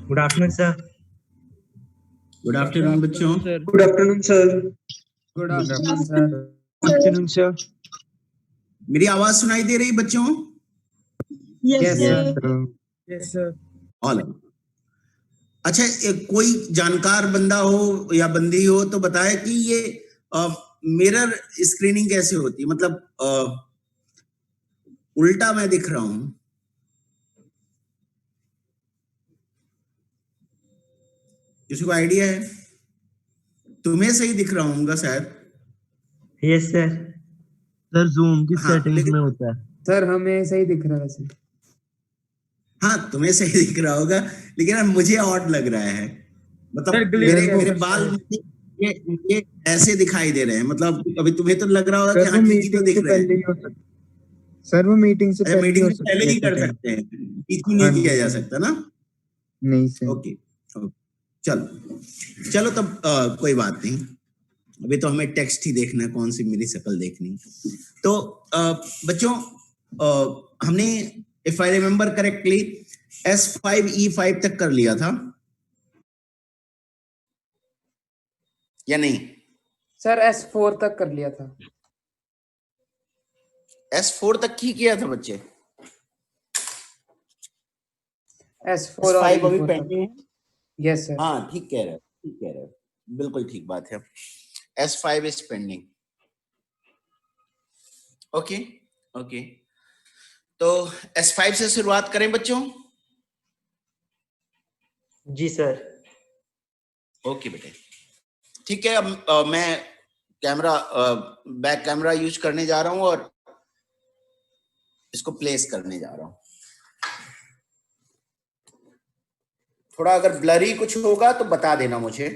Good afternoon sir. Good afternoon बच्चों। Good afternoon sir. Good afternoon sir. Good afternoon sir. मेरी आवाज सुनाई दे रही बच्चों? Yes sir. Yes sir. All अच्छा, कोई जानकार बंदा हो या बंदी हो तो बताए कि ये मिरर स्क्रीनिंग कैसे होती है, मतलब उल्टा मैं दिख रहा हूं। किसी को आइडिया है? तुम्हें सही दिख रहा हूँ शायद। Yes sir. सर जूम की हाँ, सेटिंग्स में होता है। सर हमें सही दिख रहा है वैसे। हाँ, तुम्हें सही दिख रहा होगा, लेकिन यार मुझे ऑड लग रहा है। मतलब मेरे बाल ये ऐसे दिखाई दे रहे हैं। मतलब अभी तुम्हें तो लग रहा होगा कि हाँ ठीक ही तो दिख रहे हैं। सर वो मीटिंग से अच्छा, मीटिंग से पहले ही कर सकते हैं, पीछे नहीं किया जा सकता ना? नहीं सर। ओके, चलो तब कोई बात नहीं। अभी तो हमें टेक्स्ट ही देखना है, कौन सी मेरी शक्ल देखनी। तो बच्चों, हमने if I remember correctly S5E5 तक कर लिया था या नहीं? सर S4 तक कर लिया था। S4 तक ही किया था बच्चे। S4 S5 अभी पेंडिंग है। Yes sir. हाँ, ठीक कह रहे हो, बिल्कुल ठीक बात है। S5 is pending. ओके, तो S5 से शुरुआत करें बच्चों? जी सर। ओके बेटे, ठीक है। अब मैं कैमरा बैक कैमरा यूज करने जा रहा हूं और इसको प्लेस करने जा रहा हूं। थोड़ा अगर ब्लरी कुछ होगा तो बता देना मुझे।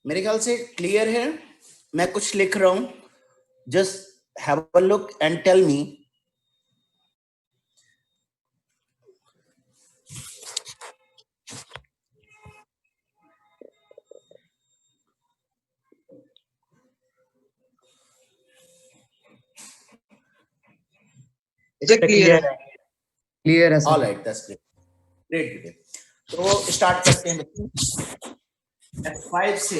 मेरे ख्याल से क्लियर है। मैं कुछ लिख रहा हूं, just have a look and tell me. Clear है। क्लियर है sir. All right, that's great. तो स्टार्ट करते हैं बच्चों। F5 से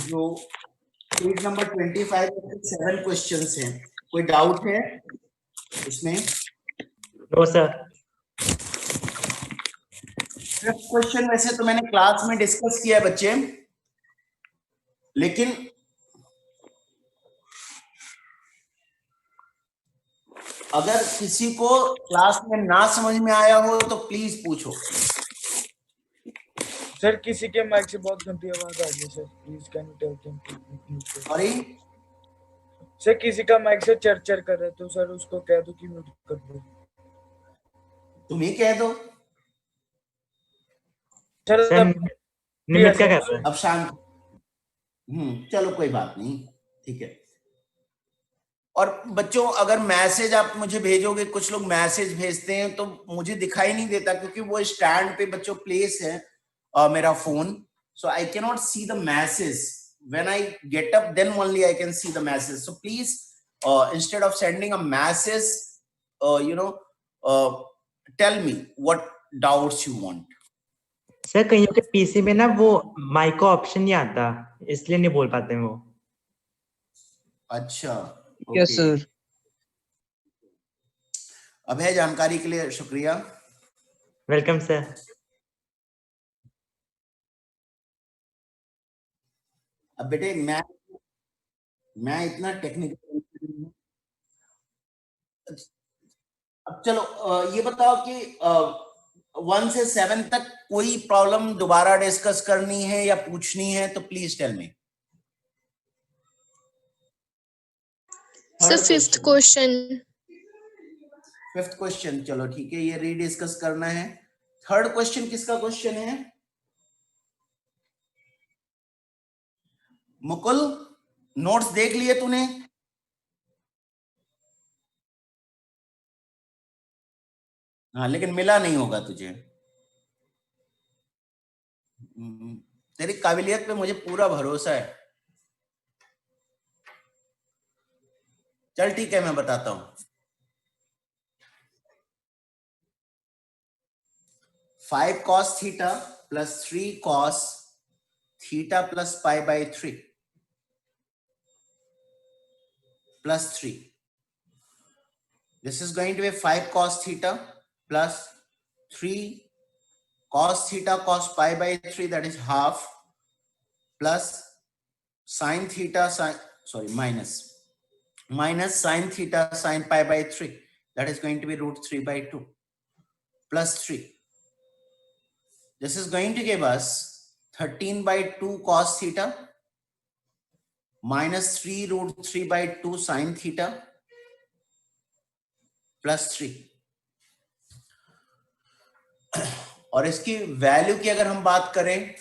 जो पेज नंबर 25 तक 7 क्वेश्चंस हैं। कोई डाउट है इसमें? No sir. क्वेश्चन वैसे तो मैंने क्लास में डिस्कस किया है बच्चे, लेकिन अगर किसी को क्लास में ना समझ में आया हो तो प्लीज पूछो। सर किसी के माइक से बहुत गंदी आवाज आ रही है sir, please can you tell them to mute. Sorry sir किसी का माइक से चर कर रहा है तो सर उसको कह दो कि म्यूट कर दो। तुम ही कह दो। सर निमित क्या कर रहा है? अब शांत। चलो कोई बात नहीं, ठीक है। और बच्चों, अगर मैसेज आप मुझे भेजोगे, कुछ लोग मैसेज भेजते हैं तो मुझे दिखाई नहीं देता, क्योंकि वो स्टैंड पे बच्चों प्लेस है मेरा phone, so I can not see the message. When I get up then only I can see the message. So please instead of sending a message, you know, tell me what doubts you want. Sir कईयों के PC में ना वो mic का option नहीं आता, इसलिए नहीं बोल पाते हैं वो। अच्छा, यस सर। अभय, जानकारी के लिए शुक्रिया। Welcome sir. अब बेटे मैं इतना टेक्निकल। अब चलो ये बताओ कि 1 से 7 तक कोई प्रॉब्लम दोबारा डिस्कस करनी है या पूछनी है तो please tell me. Sir fifth question, चलो ठीक है, ये रीडिस्कस करना है। थर्ड क्वेश्चन किसका क्वेश्चन है? मुकुल, नोट्स देख लिए तूने? हाँ, लेकिन मिला नहीं होगा तुझे। तेरी काबिलियत पे मुझे पूरा भरोसा है। चल ठीक है, मैं बताता हूं। 5 cos theta plus 3 cos theta plus pi by 3 plus 3. This is going to be 5 cos theta plus 3 cos theta cos pi by 3, that is half, plus sin theta minus sin theta sin pi by 3, that is going to be root 3 by 2 plus 3. This is going to give us 13 by 2 cos theta minus 3 root 3 by 2 sin theta plus 3. और इसकी value की अगर हम बात करें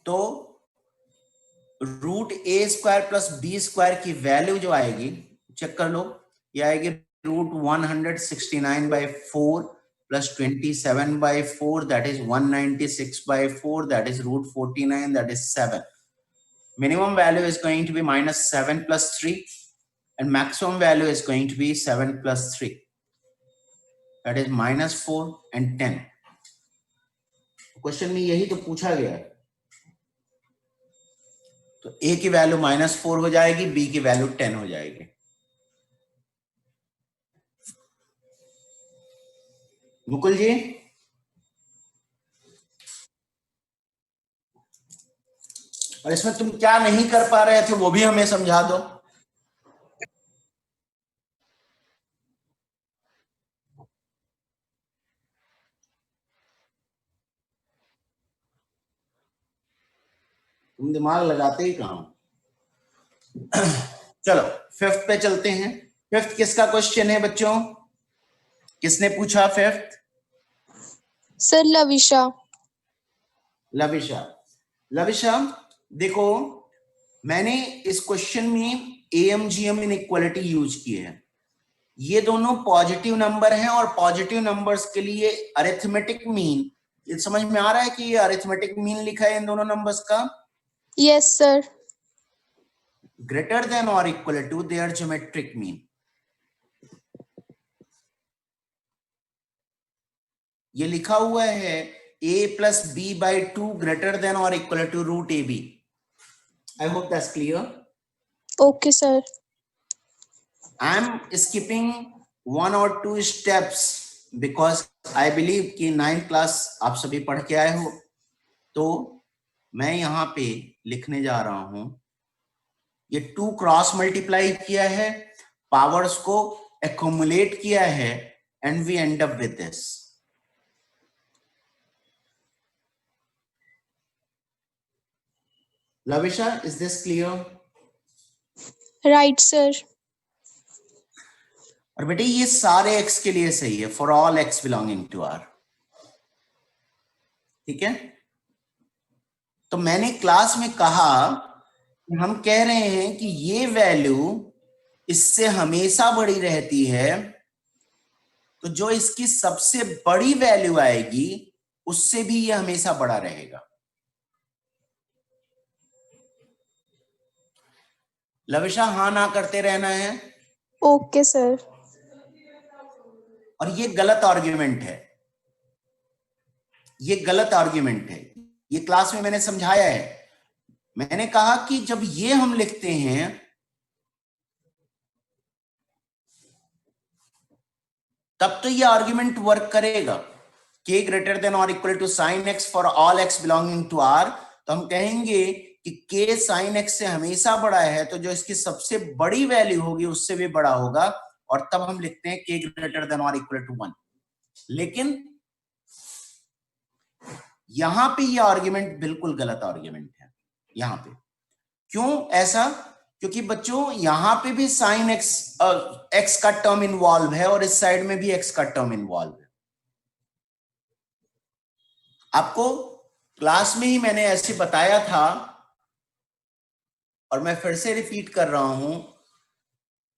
तो root ए square plus B square की value जो आएगी, चेक कर लो, ये आएगी root 169 by 4 plus 27 by 4, that is 196 by 4, that is root 49, that is 7. Minimum value is going to be minus 7 plus 3 and maximum value is going to be 7 plus 3, that is minus 4 and 10. Question में यही तो पूछा गया है। तो a की value -4 हो जाएगी, b की वैल्यू 10 हो जाएगी। मुकुल जी, और इसमें तुम क्या नहीं कर पा रहे थे वो भी हमें समझा दो। तुम दिमाग लगाते ही कहां। चलो 5th पे चलते हैं। 5th किसका क्वेश्चन है बच्चों? किसने पूछा 5th? सर लविशा। लविशा देखो, मैंने इस क्वेश्चन में AMGM इनइक्वालिटी यूज की है। ये दोनों पॉजिटिव नंबर हैं और पॉजिटिव नंबर्स के लिए अरिथमेटिक मीन, ये समझ में आ रहा है कि ये अरिथमेटिक मीन लिखा है इन दोनों नंबर्स का? Yes sir. ग्रेटर देन और equal to their geometric mean. ये लिखा हुआ है a plus b by 2 greater than or equal to root ab. I hope that's clear. Okay sir. I am skipping 1 or 2 steps because I believe कि 9th class आप सभी पढ़ के आए हो। तो मैं यहाँ पे लिखने जा रहा हूं, ये 2 क्रॉस मल्टीप्लाई किया है, पावर्स को एक्युमुलेट किया है, and we end up with this. Lavisha, is this clear? Right sir. और बेटे ये सारे x के लिए सही है, for all x belonging to R। ठीक है, तो मैंने क्लास में कहा कि हम कह रहे हैं कि ये वैल्यू इससे हमेशा बड़ी रहती है, तो जो इसकी सबसे बड़ी वैल्यू आएगी उससे भी ये हमेशा बड़ा रहेगा। लविशा हाँ ना करते रहना है। Okay sir. और ये गलत आर्ग्यूमेंट है, ये गलत आर्ग्यूमेंट है, ये क्लास में मैंने समझाया है। मैंने कहा कि जब ये हम लिखते हैं तब तो ये आर्ग्यूमेंट वर्क करेगा। k ग्रेटर देन और equal to sine x for all x belonging to R, तो हम कहेंगे कि k साइन x से हमेशा बड़ा है, तो जो इसकी सबसे बड़ी वैल्यू होगी उससे भी बड़ा होगा, और तब हम लिखते हैं k ग्रेटर देन और इक्वल टू 1। लेकिन यहां पे ये आर्ग्यूमेंट बिल्कुल गलत आर्ग्यूमेंट है। यहां पे क्यों ऐसा? क्योंकि बच्चों यहां पे भी साइन x का टर्म इन्वॉल्व है और इस साइड में भी x का टर्म इन्वॉल्व है। आपको क्लास में ही मैंने ऐसे बताया था और मैं फिर से रिपीट कर रहा हूं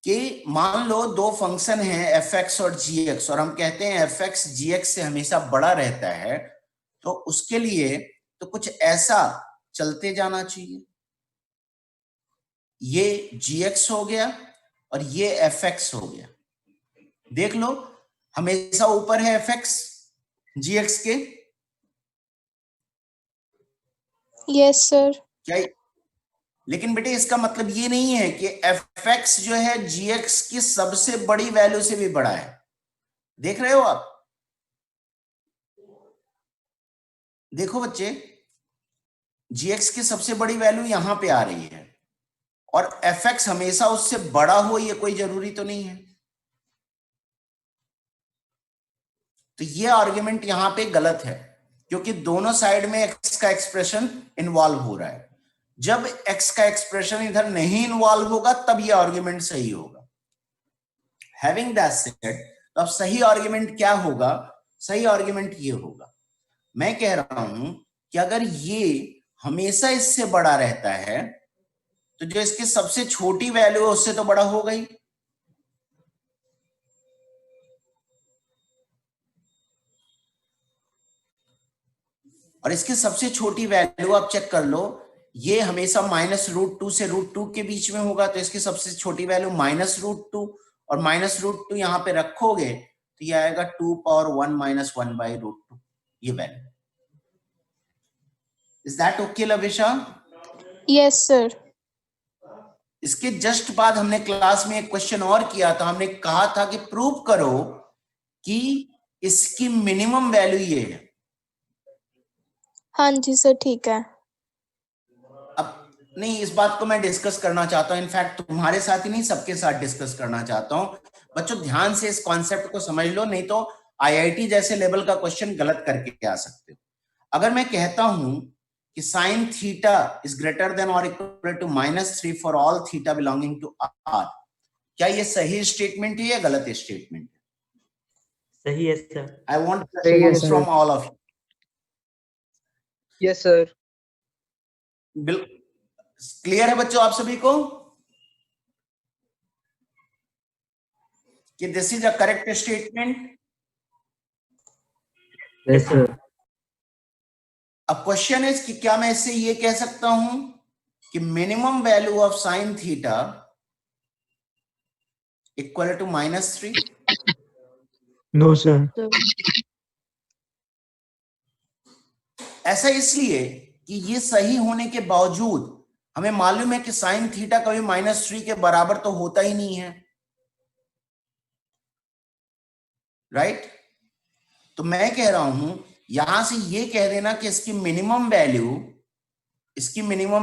कि मान लो दो फंक्शन हैं fx और gx, और हम कहते हैं fx gx से हमेशा बड़ा रहता है, तो उसके लिए तो कुछ ऐसा चलते जाना चाहिए। ये gx हो गया और ये fx हो गया। देख लो, हमेशा ऊपर है fx gx के। Yes, sir. क्या? लेकिन बेटे इसका मतलब ये नहीं है कि fx जो है gx की सबसे बड़ी वैल्यू से भी बड़ा है। देख रहे हो आप? देखो बच्चे, gx की सबसे बड़ी वैल्यू यहां पे आ रही है और fx हमेशा उससे बड़ा हो ये कोई जरूरी तो नहीं है। तो ये आर्गुमेंट यहां पे गलत है क्योंकि दोनों साइड में x का एक्सप्रेशन इन्वॉल्व हो रहा है। जब x का एक्सप्रेशन इधर नहीं इन्वॉल्व होगा तब ये आर्गुमेंट सही होगा। हैविंग दैट सेड, तो अब सही आर्गुमेंट क्या होगा? सही आर्गुमेंट ये होगा, मैं कह रहा हूं कि अगर ये हमेशा इससे बड़ा रहता है तो जो इसकी सबसे छोटी वैल्यू है उससे तो बड़ा होगा ही। और इसकी सबसे छोटी वैल्यू आप चेक कर लो, ये हमेशा -√2 से √2 के बीच में होगा, तो इसकी सबसे छोटी वैल्यू -√2 और -√2 यहां पे रखोगे तो ये आएगा 2 पावर 1 - 1/√2, ये वैल्यू। Is that okay Lavisha? Yes, sir. इसके जस्ट बाद हमने क्लास में एक क्वेश्चन और किया था। हमने कहा था कि प्रूव करो कि इसकी मिनिमम वैल्यू ये है। हाँ जी सर, ठीक है। अब नहीं, इस बात को मैं डिस्कस करना चाहता हूं, इनफैक्ट तुम्हारे साथ ही नहीं सबके साथ डिस्कस करना चाहता हूं। बच्चों ध्यान से इस कॉन्सेप्ट को समझ लो, नहीं तो आईआईटी जैसे लेवल का क्वेश्चन गलत करके आ सकते हो। अगर मैं कहता हूं कि sin theta is greater than और equal to -3 for all theta belonging to r, क्या ये सही स्टेटमेंट है या गलत स्टेटमेंट है? सही है सर। आई वांट सही है response sir. From all of you. Yes, sir. Clear है बच्चों आप सभी को कि this is a correct statement? Yes sir. अब क्वेश्चन इज कि क्या मैं इससे ये कह सकता हूं कि minimum value of sine theta equal to -3? No sir. ऐसा इसलिए कि ये सही होने के बावजूद हमें मालूम है कि साइन थीटा कभी -3 के बराबर तो होता ही नहीं है, राइट? तो मैं कह रहा हूं यहां से ये कह देना कि इसकी मिनिमम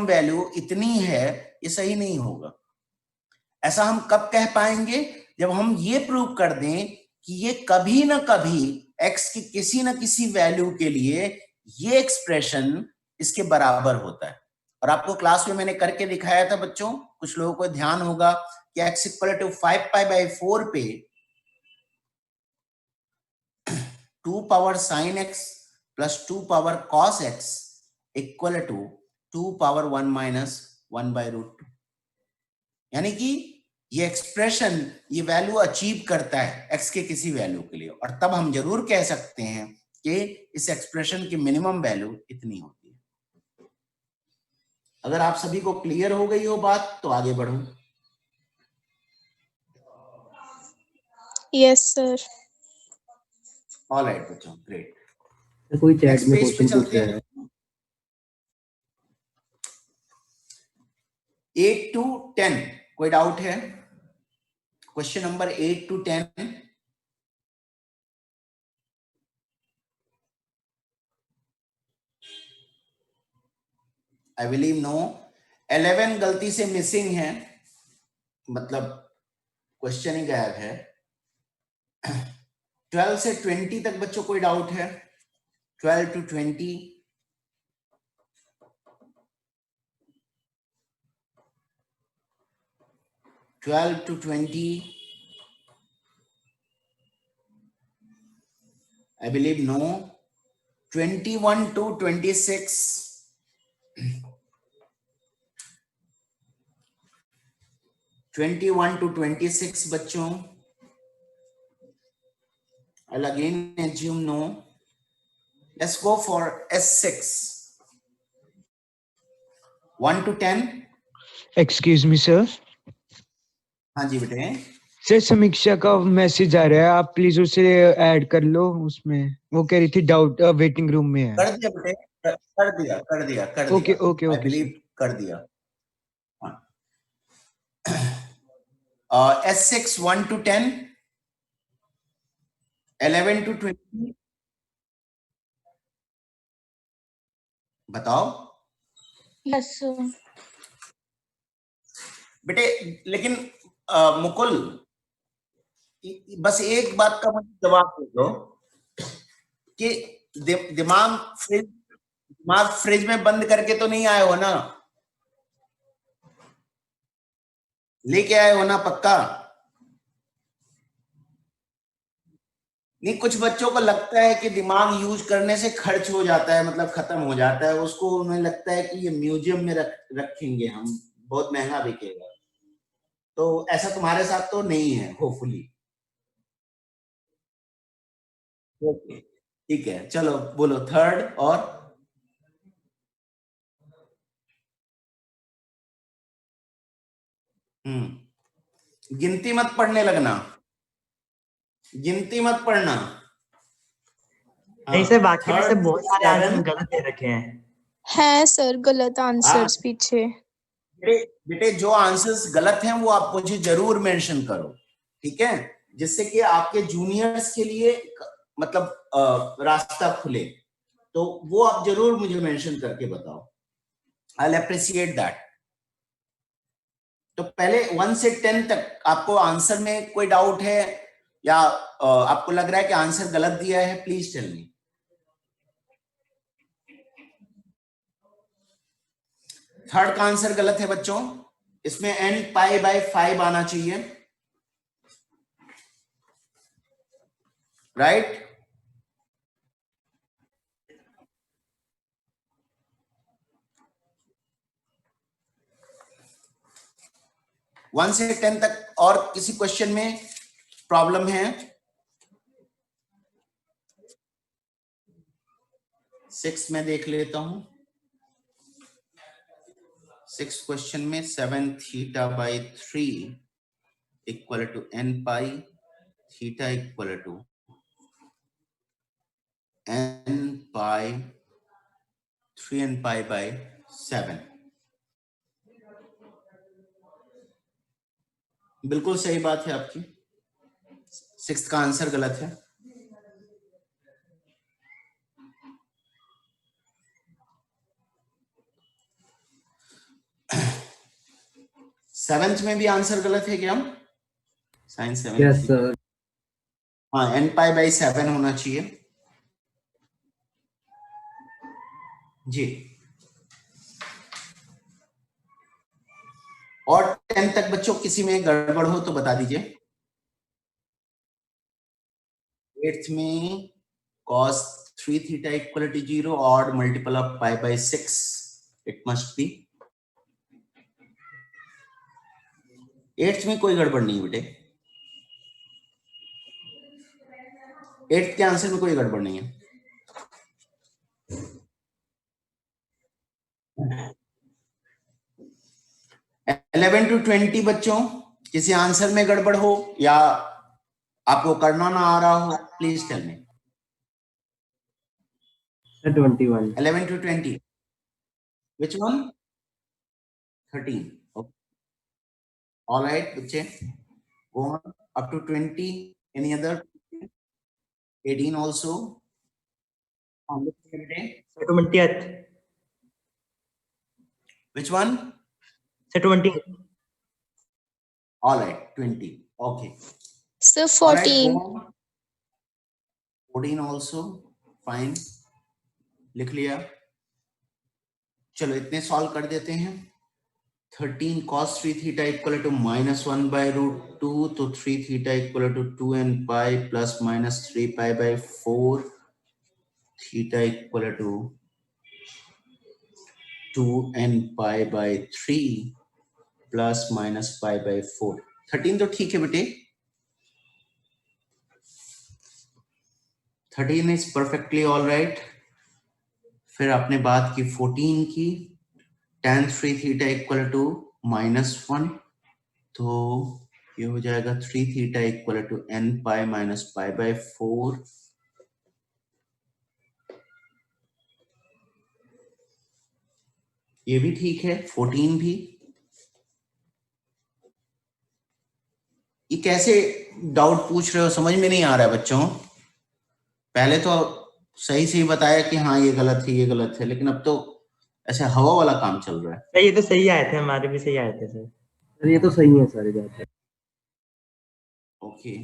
वैल्यू इतनी है, ये सही नहीं होगा। ऐसा हम कब कह पाएंगे? जब हम ये प्रूव कर दें कि ये कभी ना कभी x की किसी न किसी वैल्यू के लिए ये एक्सप्रेशन इसके बराबर होता है। और आपको क्लास में मैंने करके दिखाया था बच्चों, कुछ लोगों को ध्यान होगा कि x इक्वल टू 5π/4 पे 2 power sin x plus 2 power cos x equal to 2 power 1 - 1/√2, यानी कि ये एक्सप्रेशन ये वैल्यू अचीव करता है x के किसी वैल्यू के लिए, और तब हम जरूर कह सकते हैं कि इस एक्सप्रेशन की मिनिमम वैल्यू इतनी होती है। अगर आप सभी को क्लियर हो गई हो बात तो आगे बढ़ो। Yes, sir. ऑलराइट बच्चों, ग्रेट। कोई चैट नेक्स्ट में पेज पे क्वेश्चन पूछ चलते रहा है। हैं। 8 to 10 कोई डाउट है? Question number 8 to 10। I believe no. 11 गलती से मिसिंग है, मतलब क्वेश्चन ही गायब है। 12 से 20 तक बच्चों कोई डाउट है? 12 to 20। I believe no. 21 to 26. 21 to 26 बच्चों। I'll again assume no. Let's go for S6. 1 to 10. Excuse me sir हाँ जी बेटे, सर समीक्षा का मैसेज आ रहा है, आप प्लीज उसे ऐड कर लो उसमें। वो कह रही थी डाउट वेटिंग रूम में है। कर दिया बेटे, कर दिया। Okay okay I okay believe कर दिया। S6 1 to 10, 11 to 20. बताओ Yes, sir. बेटे, लेकिन मुकुल, बस एक बात का मुझे जवाब दे दो कि दिमाग फ्रिज में बंद करके तो नहीं आए हो ना, लेके आए हो ना पक्का? नहीं, कुछ बच्चों को लगता है कि दिमाग यूज करने से खर्च हो जाता है, मतलब खत्म हो जाता है, उसको उन्हें लगता है कि ये म्यूजियम में रखेंगे हम, बहुत महंगा बिकेगा। तो ऐसा तुम्हारे साथ तो नहीं है, होपफुली। ओके, ठीक है, चलो बोलो थर्ड। और गिनती मत पढ़ने लगना, गिनती मत पढ़ना। नहीं सर, बाकी में से Third, बहुत सारे आंसर seven। गलत दे रखे हैं। है सर, गलत आंसर्स पीछे। बेटे जो आंसर्स गलत हैं वो आप मुझे जरूर मेंशन करो, ठीक है, जिससे कि आपके जूनियर्स के लिए मतलब रास्ता खुले। तो वो आप जरूर मुझे मेंशन करके बताओ, आई विल अप्रिशिएट दैट। तो पहले 1 से 10 तक आपको आंसर में कोई डाउट है या आपको लग रहा है कि आंसर गलत दिया है, प्लीज टेल मी। थर्ड का आंसर गलत है बच्चों, इसमें n π/5 आना चाहिए, राइट? वन से 10 तक और किसी क्वेश्चन में प्रॉब्लम है? 6 में देख लेता हूं। 6 क्वेश्चन में 7θ/3 equal to n π, theta equal to n π 3nπ/7। बिल्कुल सही बात है आपकी, 6 का आंसर गलत है। सेवेंथ में भी आंसर गलत है क्या? साइंस 7। Yes, sir. हाँ, n π/7 होना चाहिए जी। और 10 तक बच्चों किसी में गड़बड़ हो तो बता दीजिए। 8th में cos 3θ इक्वल टू 0 और multiple of π/6 it must be. 8th में कोई गड़बड़ नहीं बेटे, 8th के आंसर में कोई गड़बड़ नहीं है। इलेवन टू 20 बच्चों, किसी आंसर में गड़बड़ हो या आपको करना ना आ रहा हो, please tell me. 21 11 to 20, which one? 13. Okay. All right, बच्चे, go on up to 20. Any other? 18 also. On the same day. 20th, Which one? 20th, All right, 20. Okay. Sir All right, 14। go on. 14 also. Fine. लिख लिया। चलो इतने solve कर देते हैं। 13 cos 3θ equal to -1/√2, तो 3θ equal to 2nπ plus minus 3π/4, theta equal to 2nπ/3 plus minus π/4। 13 तो ठीक है बेटे, 13 is perfectly all right. फिर आपने बात की 14 की, tan 3 थीटा इक्वल टू -1, तो ये हो जाएगा 3 theta equal to n pi minus pi by 4। ये भी ठीक है, 14 भी। ये कैसे डाउट पूछ रहे हो, समझ में नहीं आ रहा है बच्चों। पहले तो सही से ही बताया कि हाँ ये गलत है, ये गलत है, लेकिन अब तो ऐसे हवा वाला काम चल रहा है। सर ये तो सही आए थे, हमारे भी सही आए थे सर। सर ये तो सही है सारी बात। ओके,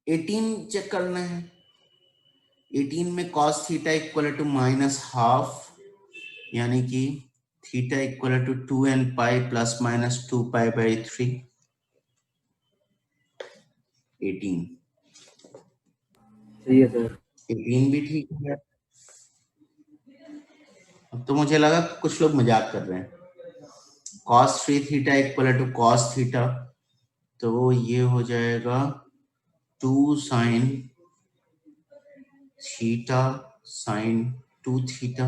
18 चेक करना है। 18 में cos थीटा इक्वल टू -12, यानी कि theta equal to 2n pi plus minus 2 pi by 3। 18 सही है सर। 18 भी ठीक है। अब तो मुझे लगा कुछ लोग मजाक कर रहे हैं। cos 3 theta equal to cos theta, तो ये हो जाएगा 2 sine theta sine 2 theta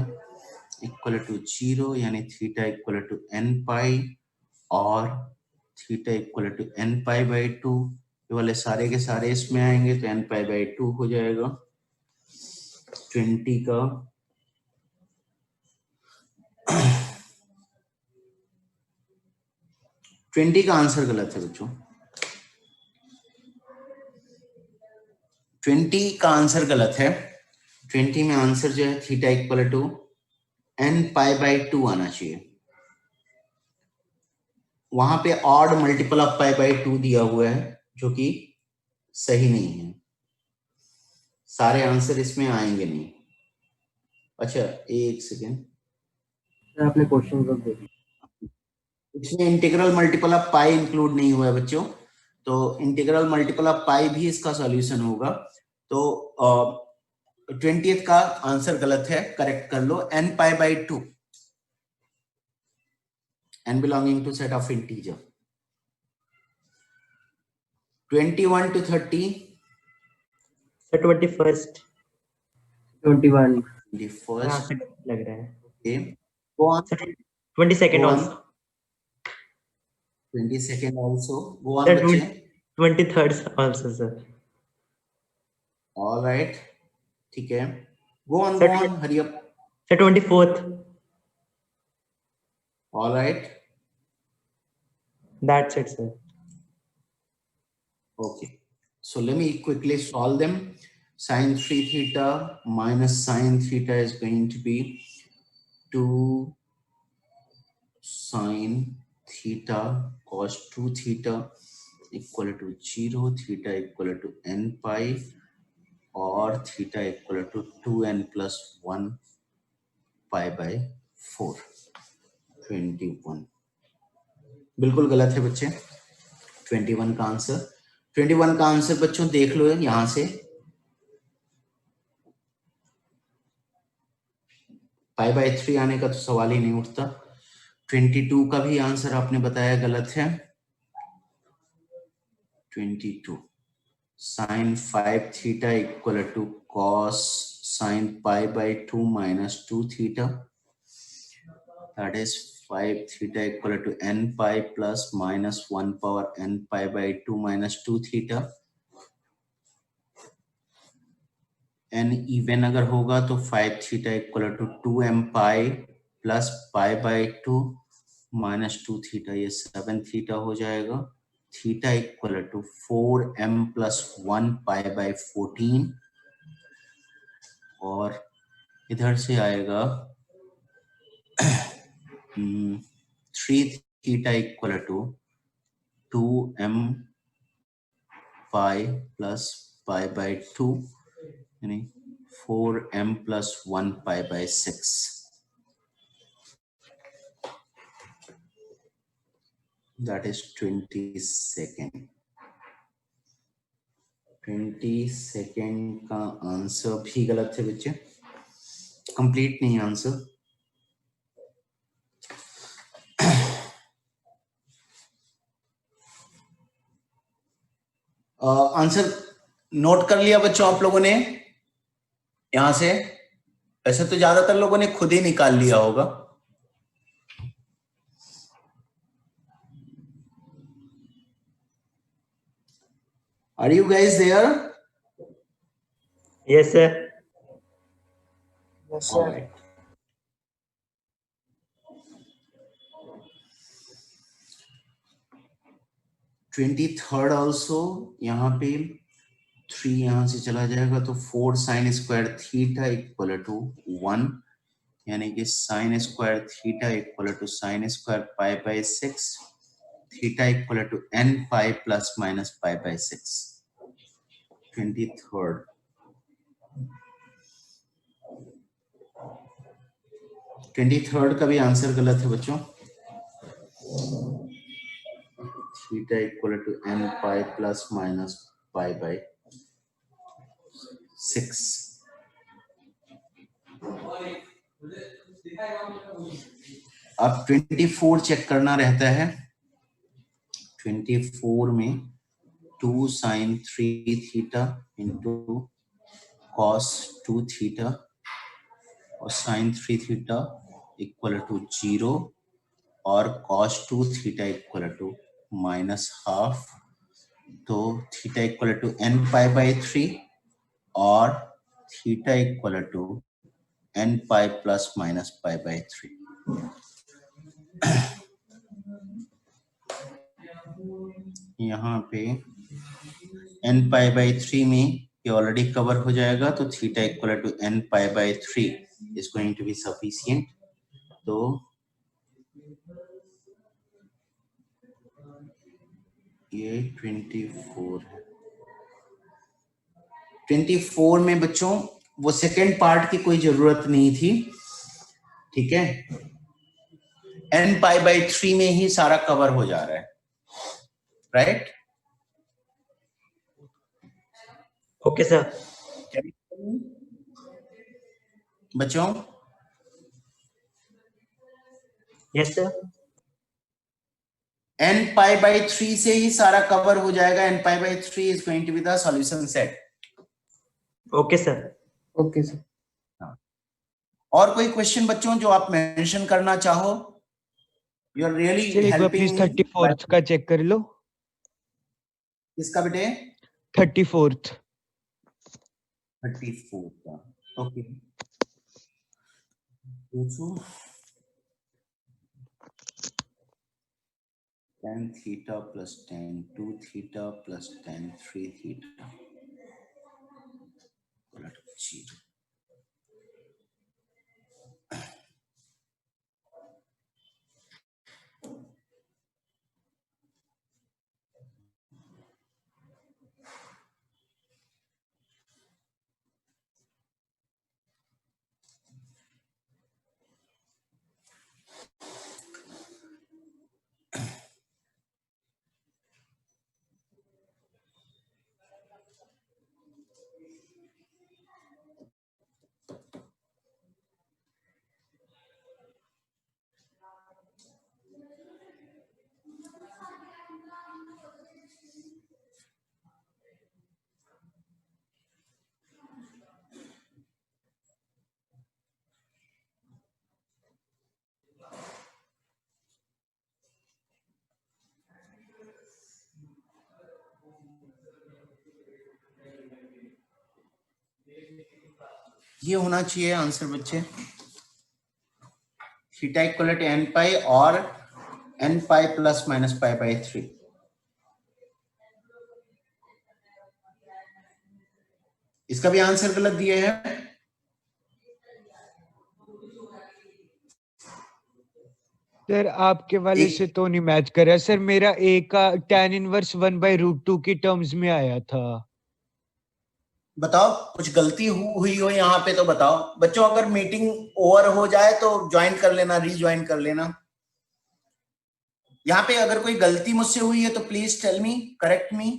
equal to 0, यानी theta equal to n pi और theta equal to n pi by 2। ये वाले सारे के सारे इसमें आएंगे तो n पाई बाई 2 हो जाएगा। 20 का 20 का आंसर गलत है बच्चों। 20 का आंसर गलत है। 20 में आंसर जो है theta equal to n pi by 2 आना चाहिए। वहां पे odd multiple of pi by 2 दिया हुआ है, जो कि सही नहीं है। सारे आंसर इसमें आएंगे नहीं। अच्छा एक सेकेंड, सर आपने क्वेश्चन रख दे। इसमें integral multiple of pi include नहीं हुआ है बच्चों, तो इंटीग्रल मल्टीपल ऑफ पाई भी इसका सॉल्यूशन होगा। तो 20th का आंसर गलत है, करेक्ट कर लो। n pi by 2, n belonging to set of integer। 21 to 30, sir 21st। 21। the हाँ first, सर लग रहा है। okay, go on, sir 22nd go on, also। 22nd also, go on sir बच्चे। 23rd also sir. all right, ठीक है, go on, Sir, go on, hurry up, sir 24th। all right, That's it sir। okay, so let me quickly solve them। Sin 3 theta minus sin theta is going to be 2 sin theta cos 2 theta equal to 0, theta equal to n pi और theta equal to 2n plus 1 pi by 4। 21 बिल्कुल गलत है बच्चे। 21 का answer, 21 का answer बच्चों देख लो यहां से, पाई बाई 3 आने का तो सवाल ही नहीं उठता। 22 का भी आंसर आपने बताया गलत है। 22 sin 5 theta equal to cos sin pi by 2 minus 2 theta, that is 5 theta equal to n pi plus minus 1 power n pi by 2 minus 2 theta। n even अगर होगा तो 5 theta equal to 2m pi plus pi by 2 minus 2 theta, ये 7 theta हो जाएगा। Theta equal to 4m plus 1 pi by 14 और इधर से आएगा 3 theta equal to 2m pi plus pi by 2 यानी 4m plus 1 pi by 6। That is 22nd। 22nd का answer भी गलत है बच्चे, कंप्लीट नहीं आंसर। आंसर नोट कर लिया बच्चों आप लोगों ने यहां से? ऐसे तो ज्यादातर लोगों ने खुद ही निकाल लिया होगा। Are you guys there? Yes, sir. Yes, All sir. right. Third also, यहाँ पे 3 यहाँ से चला जाएगा तो 4 sine square theta equal to 1, यानी कि sine square theta equal to sine square pi by 6, theta equal to n pi plus minus pi by 6। 23rd, का भी आंसर गलत है बच्चों। Theta equal to n pi plus minus pi by 6। अब 24 check करना रहता है। 24 में 2 sine 3 theta into cos 2 theta और साइन 3 थीटा इक्वल टू 0 और cos 2 theta equal to minus half. तो theta equal to n pi by 3 और theta equal to n pi plus minus pi by 3। यहाँ पे n पाई बाय 3 में ये already cover हो जाएगा, तो theta equal to n pi by 3 is going to be sufficient. तो ये 24 है। 24 में बच्चों वो सेकेंड पार्ट की कोई जरूरत नहीं थी, ठीक है। n पाई बाय 3 में ही सारा कवर हो जा रहा है, राइट? Okay, sir. बच्चों Yes, sir. n pi by 3 से ही सारा कवर हो जाएगा। n pi by 3 is going to be the solution set. Okay, sir. Okay, sir. और कोई क्वेश्चन बच्चों जो आप मेंशन करना चाहो? यू आर रियली सर एक बार हेल्पिंग प्लीज मी। 34th का चेक कर लो। किसका बेटे? 34th। 34 का, ओके। दोस्तों tan theta plus tan 2 theta plus tan 3 theta उलट 0। ये होना चाहिए आंसर बच्चे। Theta equal to n pi और n pi plus minus pi by 3। इसका भी आंसर गलत दिए है। सर आपके वाले से तो नहीं मैच कर रहा सर, मेरा a का tan इनवर्स 1/√2 की टर्म्स में आया था। बताओ कुछ गलती हुई हो यहाँ पे तो बताओ बच्चों। अगर मीटिंग ओवर हो जाए तो ज्वाइन कर लेना, रीज्वाइन कर लेना। यहाँ पे अगर कोई गलती मुझसे हुई है तो please tell me, correct me.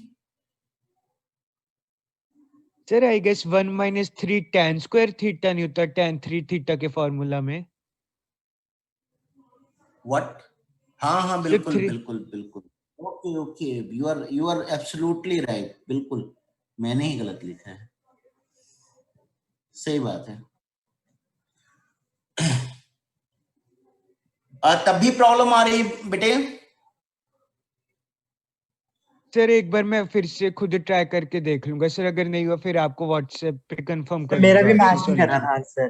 Sir I guess 1 - 3 tan square theta नहीं होता tan 3 थीटा के फॉर्मूला में। व्हाट? हाँ हाँ बिल्कुल 3 बिल्कुल बिल्कुल। Okay okay, you are absolutely right. बिल्कुल मैंने ही गलत लिखा है, सही बात है। तब भी प्रॉब्लम आ रही है बेटे? सर एक बार मैं फिर से खुद ट्राई करके देख लूंगा सर, अगर नहीं हुआ फिर आपको व्हाट्सएप पे कंफर्म कर मेरा भी दूंगा मैच नहीं कर रहा solution। था आंसर।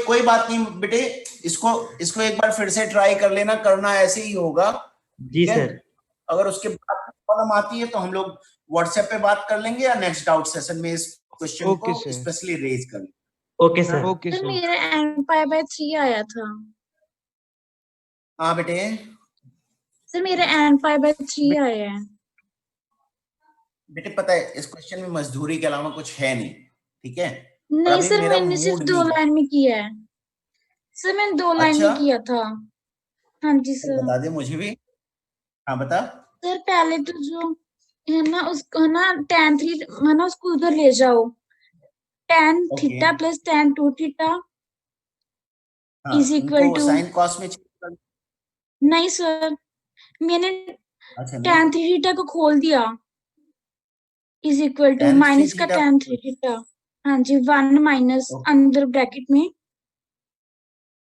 कोई बात नहीं बेटे, इसको एक बार फिर से ट्राई कर लेना, करना ऐसे ही होगा। जी ठीक है? सर। अगर उसके बाद प्रॉब्लम आती है तो हम लोग व्हाट्सएप पे बात कर लेंगे, या नेक्स्ट डाउट सेशन में इस क्वेश्चन ओके को सर। स्पेशली रेज कर लेंगे। Okay sir. Okay sir sir. मेरा n/3 आया था। हाँ बेटे, सर मेरा n/3 आया है। बेटे पता है इस क्वेश्चन में मजदूरी के अलावा कुछ है नहीं, ठीक है? और नहीं अभी सर, मेरा मैंने सिर्फ मूड 2 नहीं है। लाइन में किया है। सर मैंने 2 लाइन अच्छा, में किया था। हाँ जी तो सर। बता दे मुझे भी। हाँ बता। सर पहले तो जो है ना उसको है ना tan3 है ना उसको उधर ले जाओ। tan okay, theta plus tan 2 theta हाँ इज इक्वल उनको टू। साइन कॉस में चेंज कर। नहीं सर, मैंने अच्छा नहीं, tan 3 थीटा को खोल दिया। Is equal to tan 3 minus का थीटा। tan 3 theta. हाँ जी, 1 माइनस अंदर ब्रैकेट में।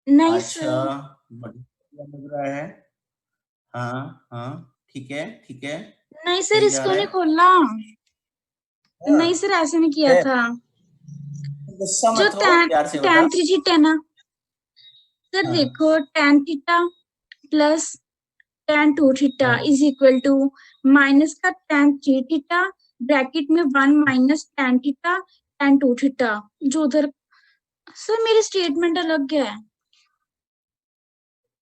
नहीं अच्छा, सर। बढ़िया लग रहा है। हाँ हाँ, ठीक है ठीक है, नहीं सर, सही जा इसको रहा नहीं है। खोला। हाँ, नहीं सर, ऐसे नहीं किया है, था। गुस्सा जो मत हो, tan प्यार से बता। tan 3 थीटा ना सर, हाँ, देखो tan theta plus tan 2 theta हाँ, इज इक्वल टू माइनस का tan 3 थीटा ब्रैकेट में 1 minus tan theta tan 2 theta जो उधर। सर मेरी स्टेटमेंट अलग है।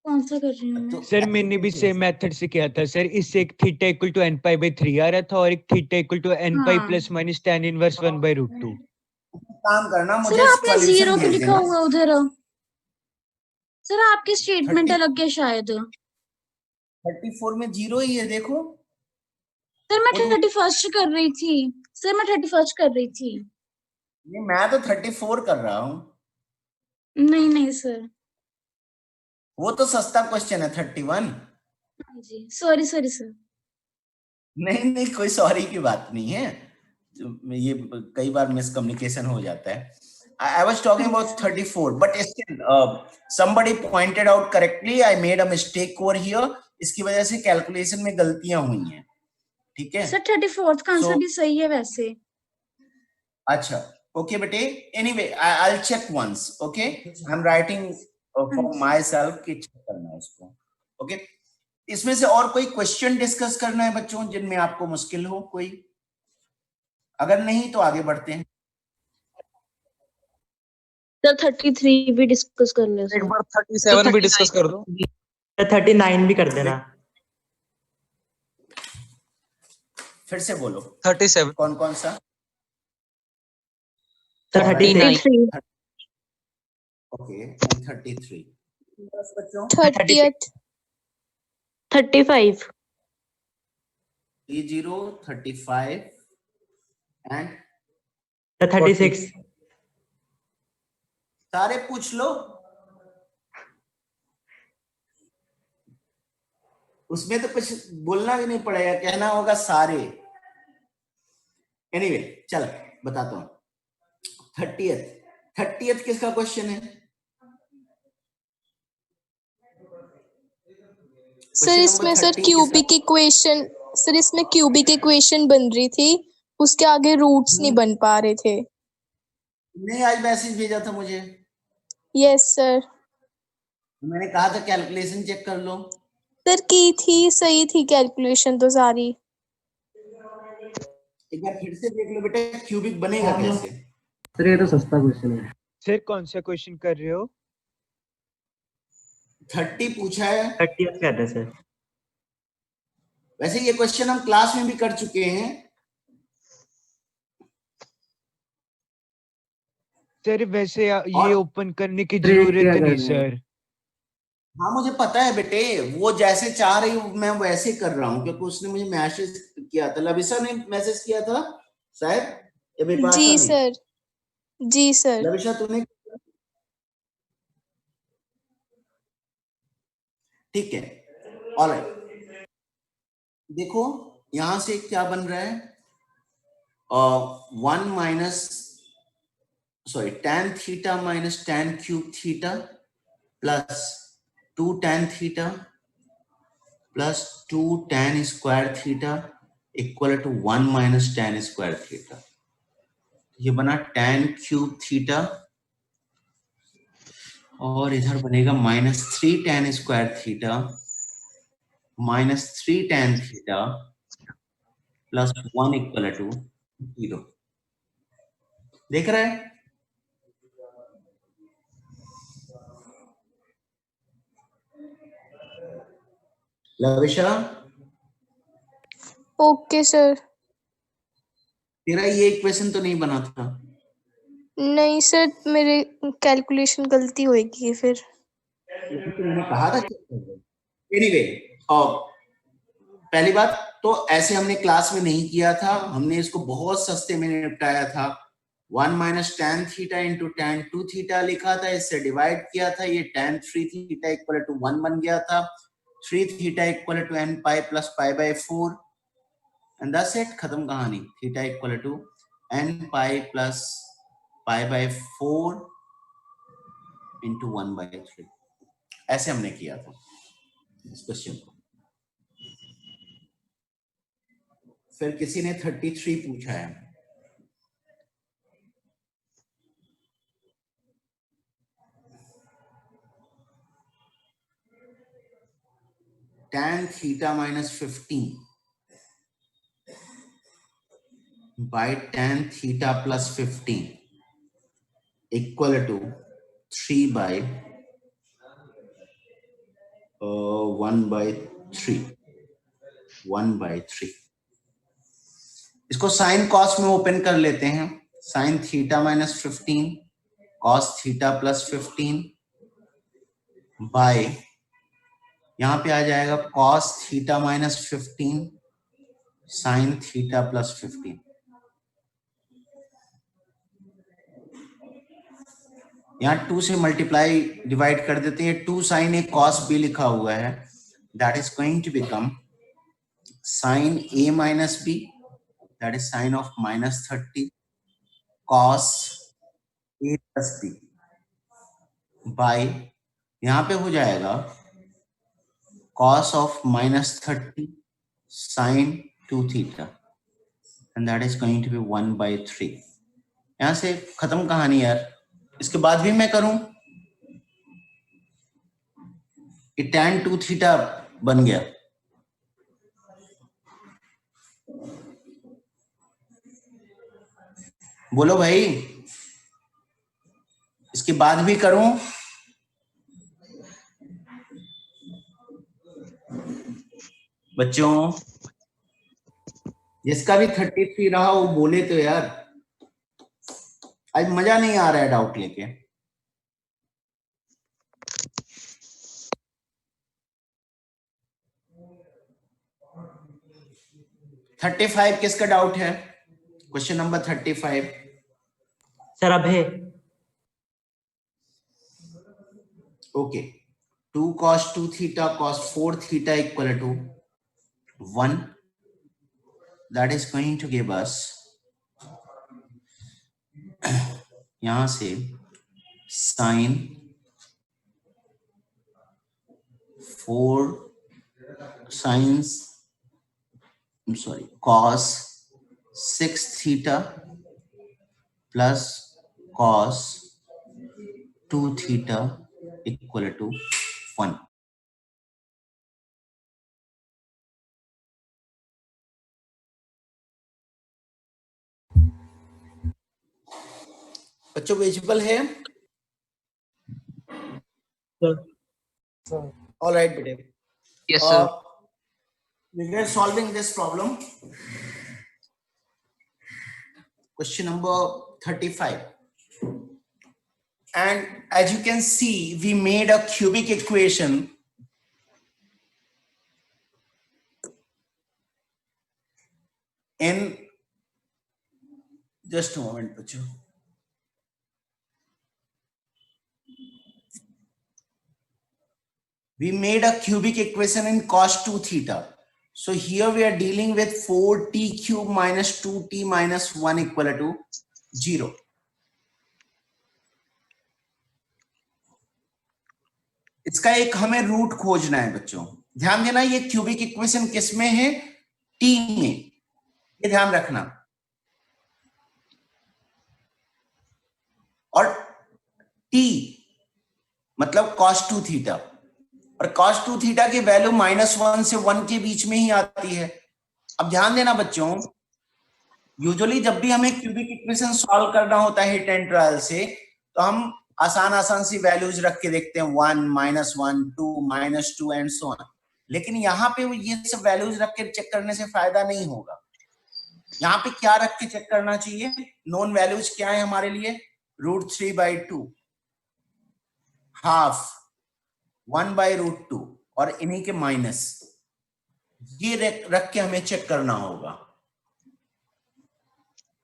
कौन सा कर रही हूँ मैं? तो सर मैंने भी सेम मेथड से किया था सर, इससे एक थीटा इक्वल टू n π/3 आ रहा था और एक थीटा इक्वल टू n π हाँ प्लस माइनस tan इनवर्स 1/√2। काम करना, सर, मुझे आपने सॉल्यूशन 0 क्यों भेज लिखा देना। हुआ उधर? सर आपकी स्टेटमेंट 30 अलग है शायद। 34 में जीरो ही है, देखो। सर मैं वो तो 31st कर रही थी। सर मैं 31st कर रही थी। नहीं, मैं तो 34 कर रहा हूँ। नहीं नहीं सर। वो तो सस्ता क्वेश्चन है 31। हाँ जी, सॉरी सॉरी सर। नहीं नहीं, कोई सॉरी की बात नहीं है, ये कई बार मिसकम्युनिकेशन हो जाता है। I was talking हाँ जी about sir. 34, but still, somebody pointed out correctly. I made a mistake over here. इसकी वजह से कैलकुलेशन में गलतियां हुई हैं, ठीक है? सर 34th का आंसर So, भी सही है वैसे। अच्छा, okay बेटे, anyway, I'll check once, okay? I'm writing हाँ for जी। myself कि check करना है इसको, okay? इसमें से और कोई क्वेश्चन डिस्कस करना है बच्चों जिनमें आपको मुश्किल हो कोई? अगर नहीं तो आगे बढ़ते हैं। सर 33 भी डिस्कस कर ले एक सर। बार 37 भी डिस्कस कर दो। 39 भी कर देना। फिर से बोलो 37 कौन कौन सा? 36। ओके, 33 बच्चों। 30th 35 30 35 and 36। सारे पूछ लो, उसमें तो कुछ बोलना भी नहीं पड़ेगा, कहना होगा सारे। एनीवे, चल बताता हूं। 30th किसका क्वेश्चन है? सर इसमें सर क्यूबिक इक्वेशन। सर इसमें क्यूबिक इक्वेशन बन रही थी, उसके आगे रूट्स नहीं बन पा रहे थे। नहीं, आज मैसेज भेजा था मुझे, यस सर। मैंने कहा था कैलकुलेशन चेक कर लो। सर की थी, सही थी कैलकुलेशन तो सारी। एक बार फिर से देख लो बेटा, क्यूबिक बनेगा कैसे? सर ये तो सस्ता क्वेश्चन है। सर कौन सा क्वेश्चन कर रहे हो? 30 पूछा है। 30 कहते हैं सर। वैसे ये क्वेश्चन हम क्लास में भी कर चुके हैं। सर वैसे ये और ओपन करने की सर ये जरूरत क्या नहीं कर रहे हैं? सर। हाँ मुझे पता है बेटे, वो जैसे चाह रही हूँ मैं वैसे कर रहा हूँ, क्योंकि उसने मुझे मैसेज किया था, लविशा ने मैसेज किया था शायद, या बिपाशा जी ने? सर। जी सर। लविशा तूने? ठीक है, ऑलराइट। देखो यहां से क्या बन रहा है, 1 minus sorry, tan theta minus tan cube theta plus 2 tan theta plus 2 tan square theta equal to 1 minus tan square theta. ये बना tan cube theta और इधर बनेगा -3 tan square theta minus 3 tan theta plus 1 equal to 0. देख रहे हैं? Lavisha, okay sir. तेरा ये इक्वेशन तो नहीं बना था? नहीं सर, मेरे कैलकुलेशन गलती होगी फिर। तो मैंने कहा था। एनीवे, पहली बात तो ऐसे हमने क्लास में नहीं किया था, हमने इसको बहुत सस्ते में निपटाया था। 1 minus tan theta into tan 2 theta लिखा था, इससे डिवाइड किया था, ये tan 3 थीटा इक्वल टू 1 बन गया था। 3 theta equal to n pi plus pi by 4 and that's it, खत्म कहानी। Theta equal to n pi plus pi by 4 into 1 by 3, ऐसे हमने किया था इस क्वेश्चन को। फिर किसी ने 33 पूछा है। tan theta minus 15 by tan theta plus 15 equal to 3 by 1 by 3, 1 by 3। इसको साइन कॉस में ओपन कर लेते हैं। Sine theta minus 15 cos theta plus 15 by, यहां पे आ जाएगा cos theta minus 15 sine theta plus 15। यहाँ 2 से मल्टीप्लाई डिवाइड कर देते हैं। 2 साइन ए कॉस बी लिखा हुआ है, that is going to become sine A minus B, that is sine of minus 30 cos A plus B by, यहाँ पे हो जाएगा cos of minus 30 sin 2 theta and that is going to be 1 by 3। यहां से खत्म कहानी यार। इसके बाद भी मैं करूं, ये tan 2 theta बन गया। बोलो भाई, इसके बाद भी करूं? बच्चों, जिसका भी 33 रहा वो बोले तो यार, आज मजा नहीं आ रहा है डाउट लेके। थर्टी 35 किसका डाउट है? क्वेश्चन नंबर 35 सर अब है। Okay, 2 cos 2 theta cos 4 theta equal to 1, that is going to give us यहां से sin 4 sines, I'm sorry, cos 6 theta plus cos 2 theta equal to 1। बच्चों विजिबल है? All right, बेटे। Yes, sir. We are solving this problem. Question number 35. And as you can see, we made a cubic equation in, just a moment, बच्चों। We made a cubic equation in cos 2 theta. So here we are dealing with 4t cube minus 2t minus 1 equal to 0. इसका एक हमें root खोजना है बच्चों। ध्यान देना, ये क्यूबिक इक्वेशन किस में है? टी में, ये ध्यान रखना। और टी मतलब cos 2 थीटा, और cos 2 थीटा की वैल्यू -1 से 1 के बीच में ही आती है। अब ध्यान देना बच्चों, यूजुअली जब भी हमें क्यूबिक इक्वेशन सॉल्व करना होता है हिट एंड ट्रायल से, तो हम आसान सी वैल्यूज रख के देखते हैं, 1, -1, 2, -2 एंड सो ऑन। लेकिन यहाँ पे ये सब वैल्यूज रख के चेक करने से फायदा नहीं होगा। यहाँ पे क्या रख के चेक करना चाहिए? नोन वैल्यूज क्या है हमारे लिए? √3/2, हाफ, 1/√2 और इन्हीं के माइनस, ये रख के हमें चेक करना होगा।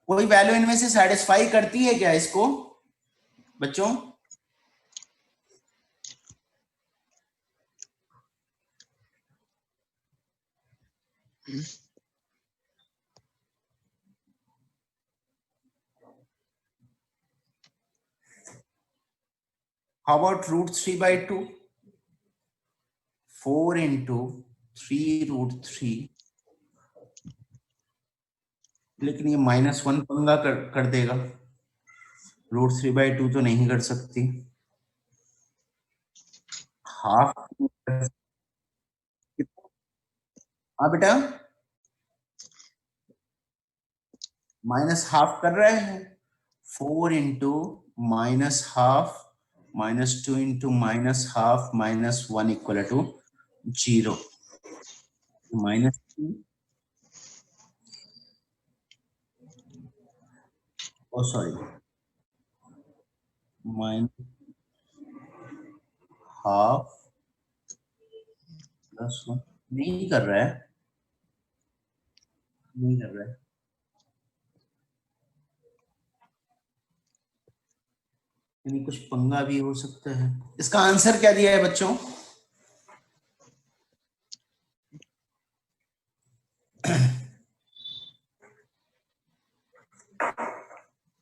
कोई वैल्यू इनमें से सेटिस्फाई करती है क्या इसको बच्चों? How about √3/2? 4 into 3√3, लेकिन ये -1 पंगा कर देगा। √3/2 तो नहीं कर सकती। हाफ, हाँ बेटा, -½ कर रहे हैं। 4 into -½ -2 into -½ -1 equal to 0. -2, oh sorry, -½ +1, नहीं कर रहा है, नहीं कर रहा है। यानी कुछ पंगा भी हो सकता है। इसका आंसर क्या दिया है बच्चों?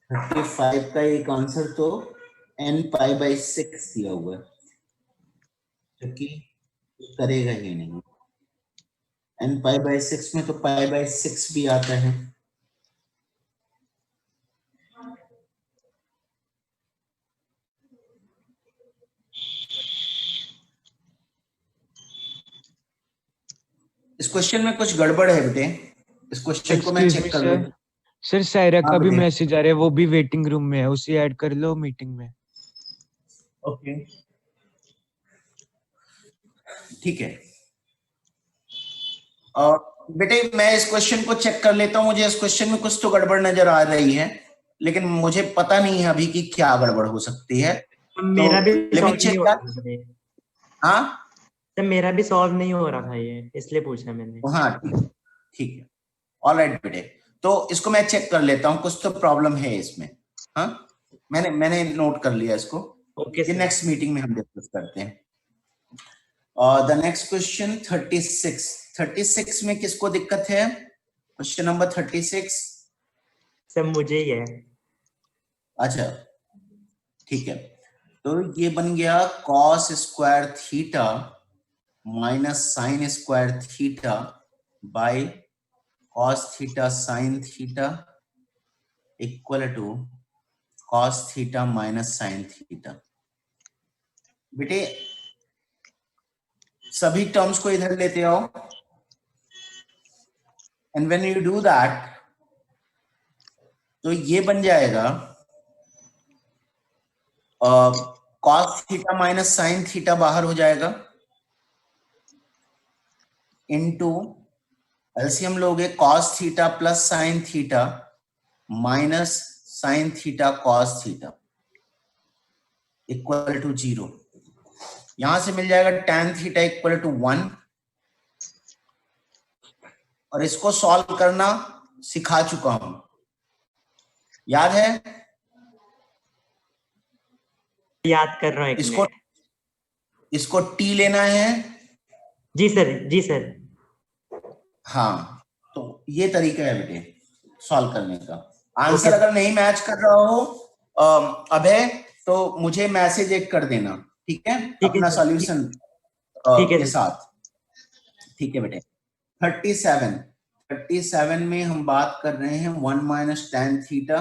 (35) का एक आंसर तो nπ/6 दिया हुआ है, जो कि करेगा ही नहीं। nπ/6 में तो π/6 भी आता है। इस क्वेश्चन में कुछ गड़बड़ है बेटे, इस क्वेश्चन को मैं चेक कर लूं। सर सायरा हाँ का भी बेटे। मैसेज आ रहा है, वो भी वेटिंग रूम में है, उसे ऐड कर लो मीटिंग में। ओके, ठीक है। और बेटे मैं इस क्वेश्चन को चेक कर लेता हूं। मुझे इस क्वेश्चन में कुछ तो गड़बड़ नजर आ रही है, लेकिन मुझे पता नहीं है अभी कि क्या गड़बड़ हो सकती है। मेरा भी let me सॉल्व नहीं check हो that. रहा था ये। हाँ सर मेरा भी सॉल्व नहीं हो रहा था ये, इसलिए पूछा मैंने। हाँ, ठीक है, ऑलराइट बेटे। तो इसको मैं चेक कर लेता हूँ, कुछ तो प्रॉब्लम है इसमें। हाँ, मैंने नोट कर लिया इसको। ओके ये नेक्स्ट मीटिंग में हम डिस्कस करते हैं। द नेक्स्ट क्वेश्चन 36 में किसको दिक्कत है? Question number 36। सर मुझे ही है। अच्छा ठीक है, तो ये बन गया cos² theta minus sin² theta by cos theta sin theta equal to cos theta minus sin theta. बेटे सभी टर्म्स को इधर लेते आओ, and when you do that तो ये बन जाएगा cos theta minus sin theta बाहर हो जाएगा, इनटू एलसीएम लोगे cos theta plus sin theta minus sin theta cos theta equal to 0। यहां से मिल जाएगा tan थीटा इक्वल टू 1, और इसको सॉल्व करना सिखा चुका हूं, याद है? याद कर रहा हूँ। इसको t लेना है। जी सर, जी सर। हाँ, तो ये तरीका है बेटे सॉल्व करने का। आंसर अगर नहीं मैच कर रहा हो अभय, तो मुझे मैसेज एक कर देना, ठीक है, ठीक है अपना सर, सॉल्यूशन ठीक है के सर। साथ। ठीक है बेटे, 37 में हम बात कर रहे हैं 1 minus tan theta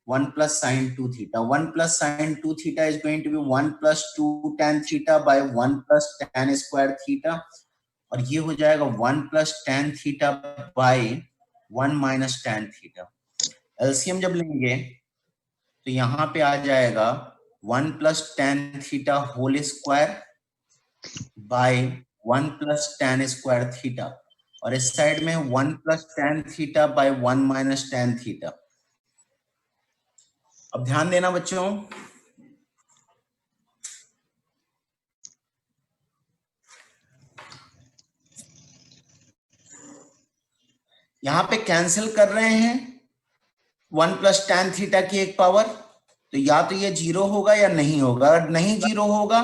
1 plus sine 2 theta. 1 plus sine 2 theta is going to be 1 plus 2 tan theta by 1 plus tan square theta, और ये हो जाएगा 1 plus tan theta by 1 minus tan theta. LCM जब लेंगे तो यहाँ पे आ जाएगा 1 plus tan theta whole square by 1 plus tan square theta, और इस साइड में 1 plus tan theta by 1 minus tan theta. अब ध्यान देना बच्चों, यहां पे कैंसिल कर रहे हैं 1 प्लस tan थीटा की एक पावर, तो या तो ये जीरो होगा या नहीं होगा। अगर नहीं जीरो होगा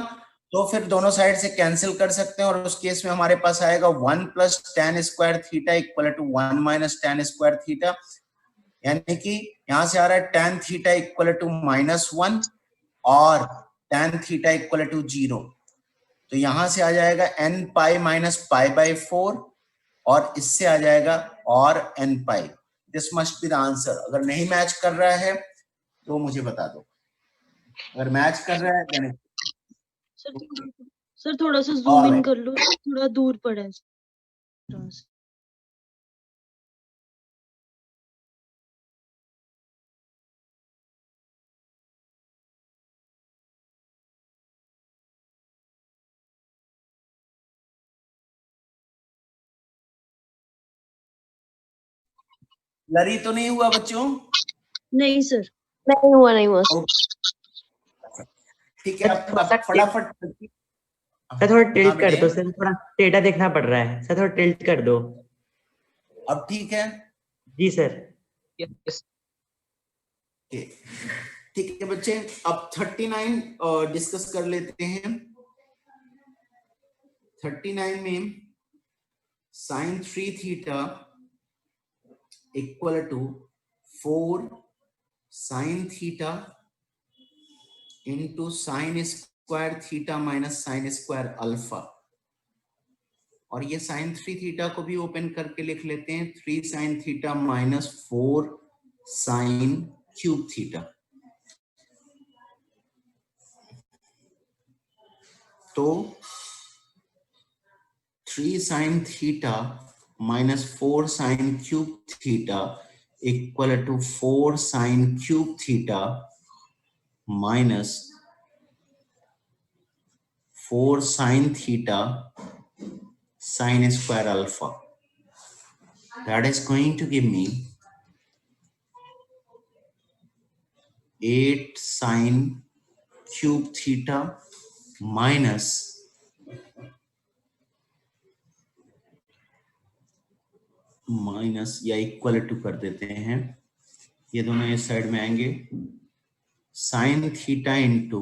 तो फिर दोनों साइड से कैंसिल कर सकते हैं, और उस केस में हमारे पास आएगा 1 plus tan square theta equal to 1 minus tan square theta, यानी कि यहां से आ रहा है tan थीटा इक्वल टू -1 और tan थीटा इक्वल टू 0। तो यहां से आ जाएगा n pi minus pi by 4, और इससे आ जाएगा और n pi. This must be the answer. अगर नहीं मैच कर रहा है तो मुझे बता दो, अगर मैच कर रहा है देन सर थोड़ा सा जूम इन कर लो, थोड़ा दूर पड़ा है। लरी तो नहीं हुआ बच्चों? नहीं सर, नहीं हुआ, नहीं हुआ। ठीक है, अब फटाफट सर थोड़ा टिल्ट कर दो सर, थोड़ा टेढ़ा देखना पड़ रहा है सर, थोड़ा टिल्ट कर दो। अब ठीक है? जी सर। यस। ठीक है बच्चे, अब 39 डिस्कस कर लेते हैं। 39 में sine 3 theta equal to 4 sine theta into sine square theta minus sine square alpha, और ये साइन 3 थीटा को भी ओपन करके लिख लेते हैं 3 sine theta minus 4 sine cube theta. तो 3 sine theta minus 4 sine cube theta equal to 4 sine cube theta minus 4 sine theta sin square alpha. That is going to give me 8 sin cube theta minus या equal to कर देते हैं, ये दोनों इस side में आएंगे, sin theta into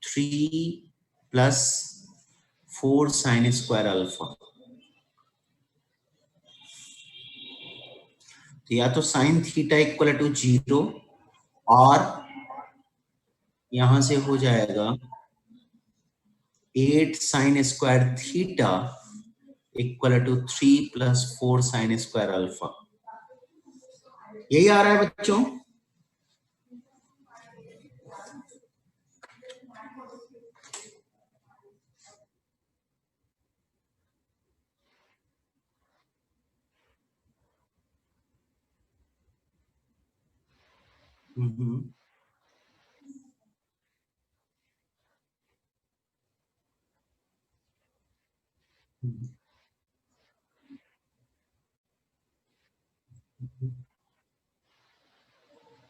3 plus 4 sine square alpha. तो या तो साइन थीटा इक्वल टू 0, और यहां से हो जाएगा 8 sine square theta equal to 3 plus 4 sine square alpha. यही आ रहा है बच्चों?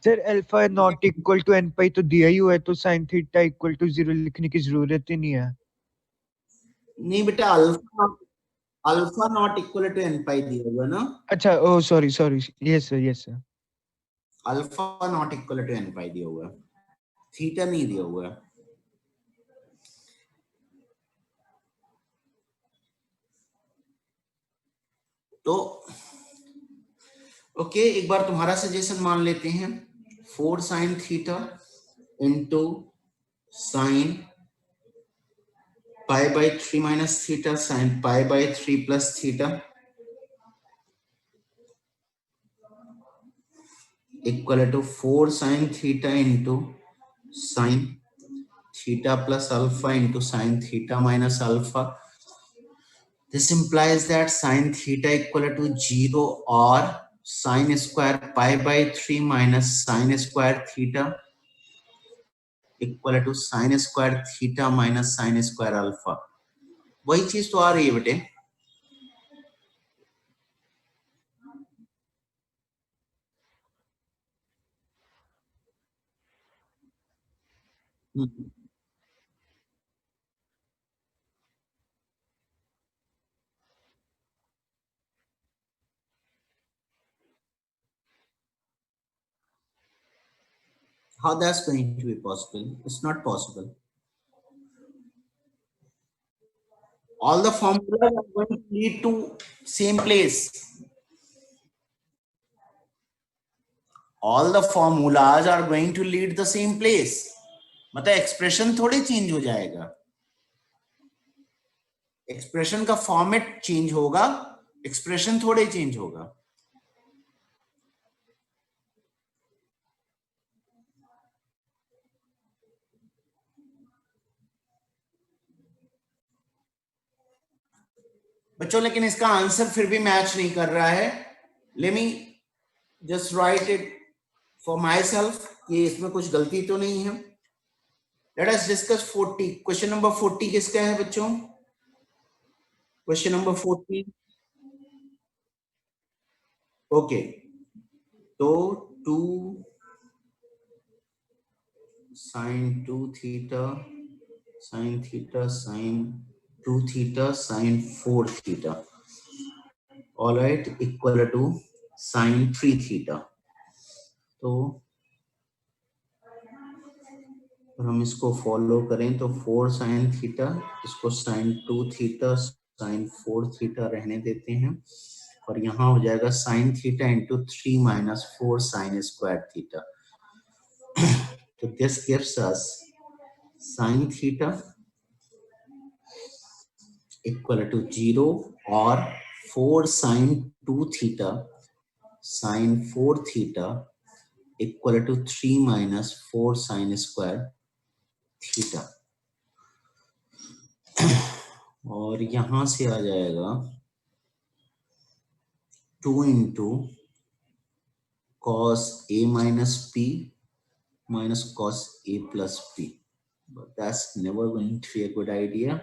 Sir alpha not equal to n pi तो दिया ही हुआ है, तो साइन थीटा इक्वल टू 0 लिखने की जरूरत ही नहीं है। नहीं बेटा, alpha not equal to n pi दिया हुआ ना। अच्छा, oh sorry sorry, yes sir yes sir. Alpha not equal to n pi दिया हुआ है, थीटा नहीं दिया हुआ है। तो ओके, एक बार तुम्हारा सजेशन मान लेते हैं, 4 sine theta into sign pi by 3 minus theta sin pi by 3 plus theta equal to 4 sin theta into sin theta plus alpha into sin theta minus alpha. This implies that sin theta equal to 0 or sin square pi by 3 minus sin square theta equal to sin square theta minus sin square alpha. वही चीज तो आ रही है बेटे. How that's going to be possible? It's not possible. All the formulas are going to lead to same place. All the formulas are going to lead the same place. मतलब expression थोड़ी change हो जाएगा. Expression का format change होगा, expression थोड़े change होगा. बच्चों लेकिन इसका आंसर फिर भी मैच नहीं कर रहा है. Let me just right it for my self कि इसमें कुछ गलती तो नहीं है. Let us discuss 40. Question number 40 किसका है बच्चों? Question number 40. ओके, तो 2 sin 2 theta sin theta sin 2 theta sin 4 theta, all right, equal to sin 3 theta. तो हम इसको फॉलो करें तो 4 sin थीटा, इसको sin 2 थीटा sin 4 थीटा रहने देते हैं और यहाँ हो जाएगा sin theta into 3 minus 4 sin square theta. तो this gives us sin theta equal to 0 or 4 sin 2 theta sin 4 theta equal to 3 minus 4 sin square theta. और यहां से आ जाएगा 2 into cos a minus p minus cos a plus p. But that's never going to be a good idea,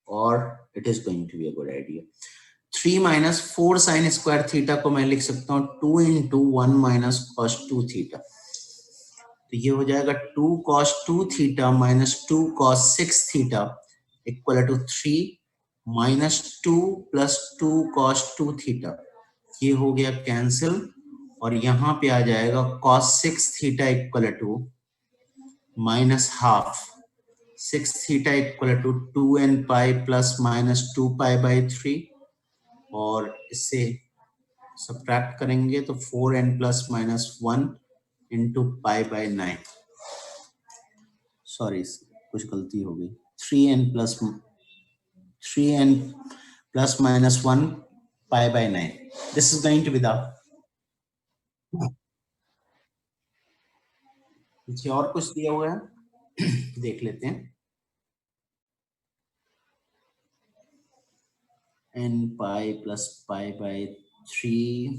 or it is going to be a good idea. 3 minus 4 sin square theta को मैं लिख सकता हूँ 2 into 1 minus cos 2 theta. तो ये हो जाएगा 2 cos 2 theta minus 2 cos 6 theta equal to 3 minus 2 plus 2 cos 2 theta. ये हो गया कैंसिल और यहाँ पे आ जाएगा cos 6 theta equal to minus half 6 theta equal to 2n pi plus minus 2 pi by 3 और इससे सब्ट्रैक्ट करेंगे तो 4n plus minus 1 into pi by 9. Sorry कुछ गलती हो गई. 3n plus minus 1 pi by 9. This is going to be the. पीछे और कुछ दिया हुआ है देख लेते हैं. n pi plus pi by 3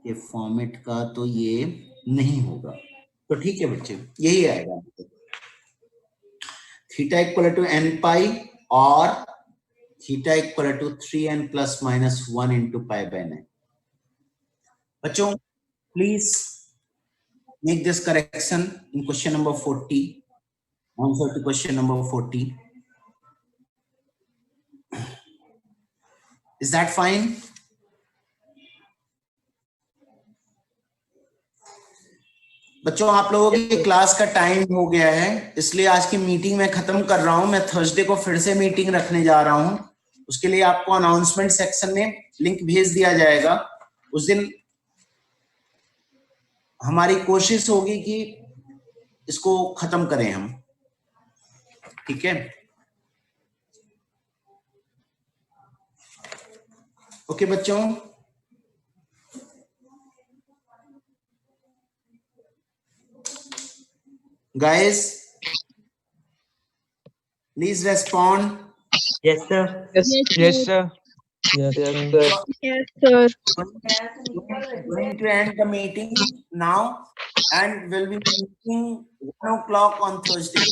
के फॉर्मेट का तो ये नहीं होगा. तो ठीक है बच्चे, यही आएगा. Theta equal to n pi और theta equal to 3n plus minus 1 into pi by 9. बच्चों please make this correction in question number 40. Answer to question number 40. Is that fine? बच्चों आप लोगों की क्लास का टाइम हो गया है, इसलिए आज की मीटिंग मैं खत्म कर रहा हूं. मैं थर्सडे को फिर से मीटिंग रखने जा रहा हूं. उसके लिए आपको अनाउंसमेंट सेक्शन में लिंक भेज दिया जाएगा. उस दिन हमारी कोशिश होगी कि इसको खत्म करें हम. ठीक है, ओके बच्चों, guys, please respond. Yes, sir. Yes, sir. Yes, sir. Yes, sir. Going to end the meeting now, and we'll be meeting 1 o'clock on Thursday.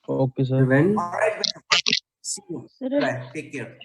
Okay, sir. When? All right. See you. Sir, Bye. Take care.